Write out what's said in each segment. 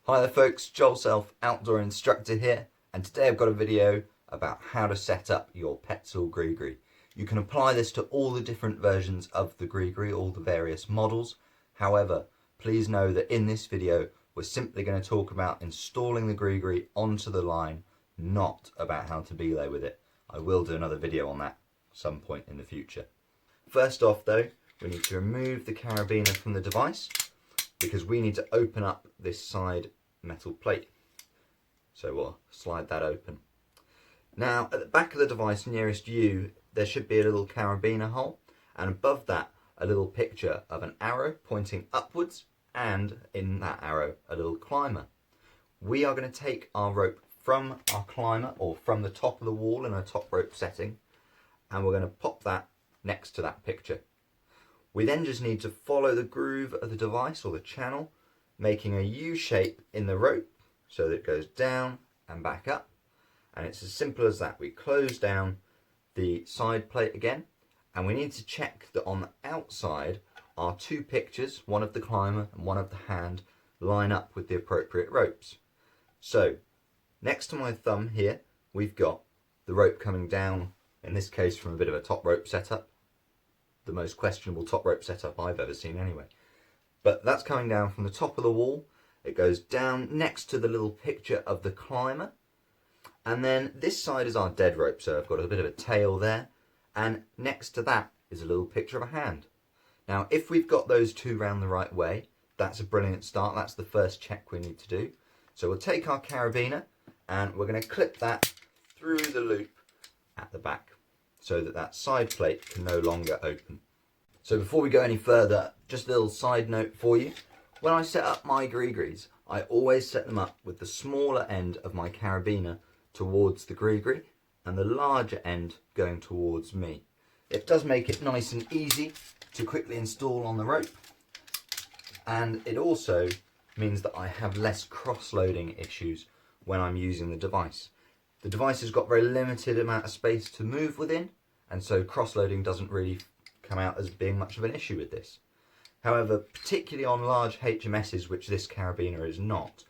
Hi there folks, Joel Self, Outdoor Instructor here, and today I've got a video about how to set up your Petzl GriGri. You can apply this to all the different versions of the GriGri, all the various models. However, please know that in this video we're simply going to talk about installing the GriGri onto the line, not about how to belay with it. I will do another video on that at some point in the future. First off though, we need to remove the carabiner from the device, because we need to open up this side metal plate. So we'll slide that open. Now at the back of the device nearest you there should be a little carabiner hole, and above that a little picture of an arrow pointing upwards, and in that arrow a little climber. We are going to take our rope from our climber, or from the top of the wall in a top rope setting, and we're going to pop that next to that picture. We then just need to follow the groove of the device, or the channel, making a U shape in the rope so that it goes down and back up. And it's as simple as that. We close down the side plate again, and we need to check that on the outside our two pictures, one of the climber and one of the hand, line up with the appropriate ropes. So next to my thumb here we've got the rope coming down, in this case from a bit of a top rope setup. The most questionable top rope setup I've ever seen anyway. But that's coming down from the top of the wall. It goes down next to the little picture of the climber. And then this side is our dead rope, so I've got a bit of a tail there. And next to that is a little picture of a hand. Now if we've got those two round the right way, that's a brilliant start. That's the first check we need to do. So we'll take our carabiner and we're going to clip that through the loop at the back, so that that side plate can no longer open. So before we go any further, just a little side note for you. When I set up my GriGris, I always set them up with the smaller end of my carabiner towards the GriGri and the larger end going towards me. It does make it nice and easy to quickly install on the rope, and it also means that I have less cross-loading issues when I'm using the device. The device has got very limited amount of space to move within, and so cross-loading doesn't really come out as being much of an issue with this. However, particularly on large HMSs, which this carabiner is not,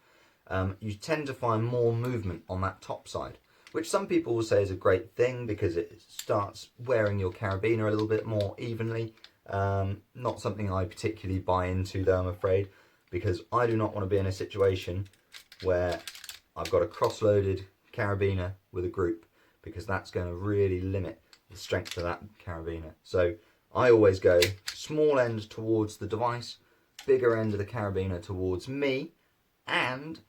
you tend to find more movement on that top side, which some people will say is a great thing because it starts wearing your carabiner a little bit more evenly. Not something I particularly buy into though, I'm afraid, because I do not want to be in a situation where I've got a cross-loaded carabiner with a group, because that's going to really limit the strength of that carabiner. So I always go small end towards the device, bigger end of the carabiner towards me, and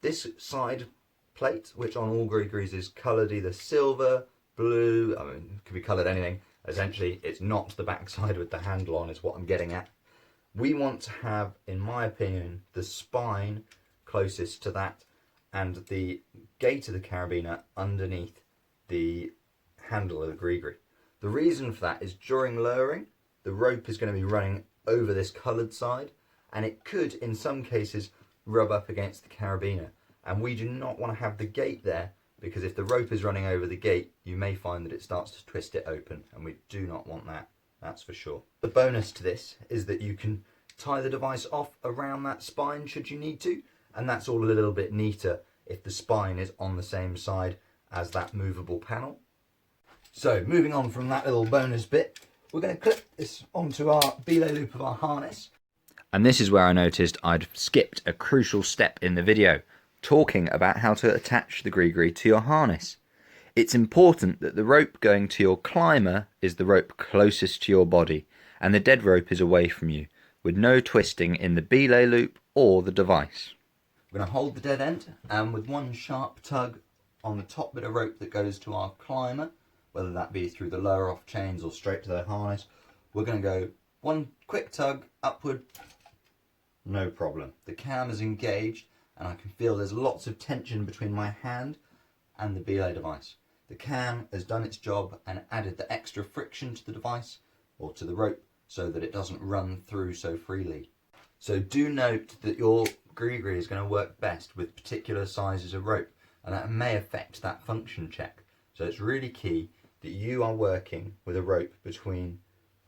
this side plate, which on all GriGris is coloured either silver, blue, I mean it could be coloured anything. Essentially it's not the back side with the handle on is what I'm getting at. We want to have, in my opinion, the spine closest to that and the gate of the carabiner underneath the handle of the GriGri. The reason for that is during lowering, the rope is going to be running over this coloured side, and it could, in some cases, rub up against the carabiner. And we do not want to have the gate there, because if the rope is running over the gate, you may find that it starts to twist it open, and we do not want that, that's for sure. The bonus to this is that you can tie the device off around that spine should you need to, and that's all a little bit neater if the spine is on the same side as that movable panel. So moving on from that little bonus bit, we're going to clip this onto our belay loop of our harness. And this is where I noticed I'd skipped a crucial step in the video, talking about how to attach the GriGri to your harness. It's important that the rope going to your climber is the rope closest to your body, and the dead rope is away from you, with no twisting in the belay loop or the device. We're going to hold the dead end, and with one sharp tug on the top bit of rope that goes to our climber, whether that be through the lower off chains or straight to the harness, we're going to go one quick tug upward, no problem. The cam is engaged and I can feel there's lots of tension between my hand and the belay device. The cam has done its job and added the extra friction to the device, or to the rope, so that it doesn't run through so freely. So do note that your GriGri is going to work best with particular sizes of rope, and that may affect that function check. So it's really key that you are working with a rope between,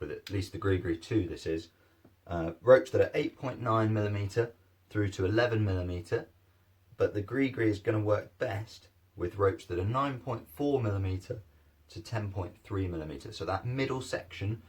with at least the GriGri 2 this is, ropes that are 8.9mm through to 11mm, but the GriGri is going to work best with ropes that are 9.4mm to 10.3mm. So that middle section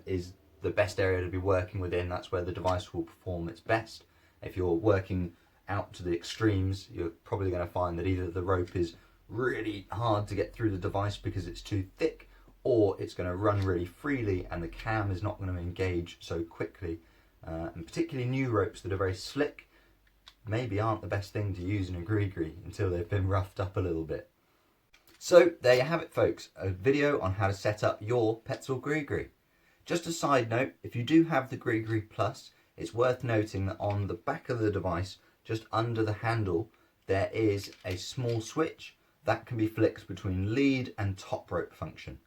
is the best area to be working within. That's where the device will perform its best. If you're working out to the extremes, you're probably going to find that either the rope is really hard to get through the device because it's too thick, or it's going to run really freely and the cam is not going to engage so quickly. And particularly new ropes that are very slick maybe aren't the best thing to use in a GriGri until they've been roughed up a little bit. So there you have it, folks, a video on how to set up your Petzl GriGri. Just a side note, if you do have the GriGri Plus, it's worth noting that on the back of the device, just under the handle, there is a small switch that can be flicked between lead and top rope function.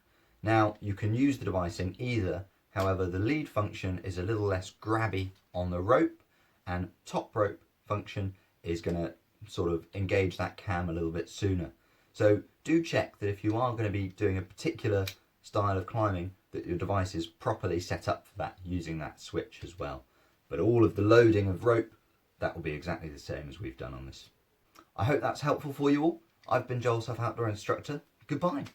Now, you can use the device in either, however the lead function is a little less grabby on the rope, and top rope function is going to sort of engage that cam a little bit sooner. So do check that if you are going to be doing a particular style of climbing, that your device is properly set up for that, using that switch as well. But all of the loading of rope, that will be exactly the same as we've done on this. I hope that's helpful for you all. I've been Joel, Outdoor Instructor. Goodbye.